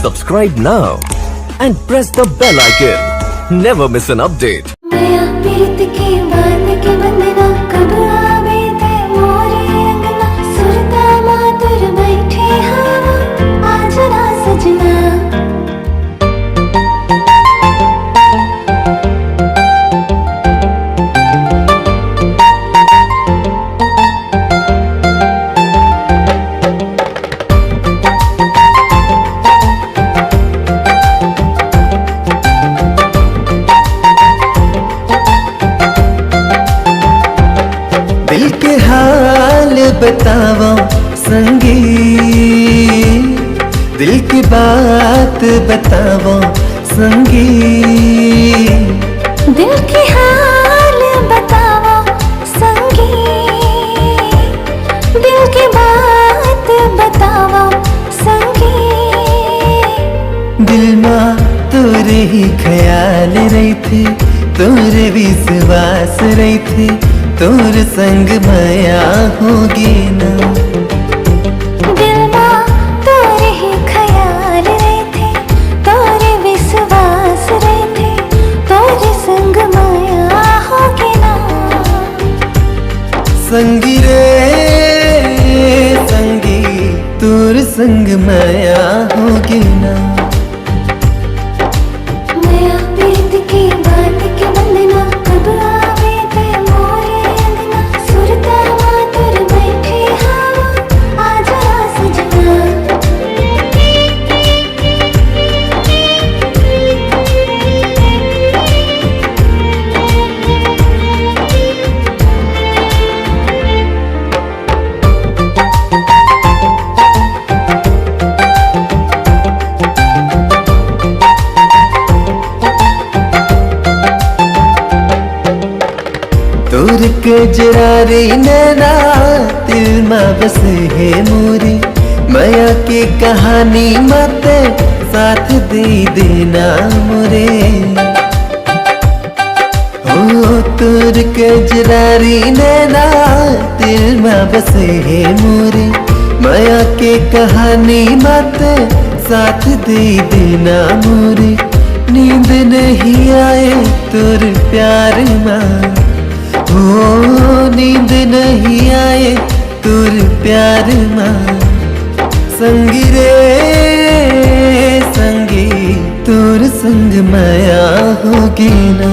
Subscribe now and press the bell icon. Never miss an update. दिल के हाल बताओ संगी, दिल की बात बताओ संगी, दिल की हाल बताओ संगी, दिल की बात बताओ संगी। दिल माँ तोरे ही ख्याल रही थी, तोरे विश्वास रही थी, तोर संग माया होगी ना। दिल माँ तोरे ही ख्याल रहे थे, तोरे विश्वास रहे थे, तोरे संग माया होगी ना। संगी रे संगी, तोर संग माया होगी ना। माया प्रीत की बात के बंधना कब आवे ते मोरे अंगना, सुरता मातुर बैठे हवा आजा सजना। तोर कजरारी नैना दिल में बसे है मोरी, माया की कहानी मत साथ दे देना मोरे। हो तोर कजरारी नैना दिल में बसे है मोरी, माया की कहानी मत साथ दे देना मोरे। नींद नहीं आए तोर प्यार माँ, हो नींद नहीं आए तोर प्यार माँ। संगी रे संगी, तोर संग माया होगी ना।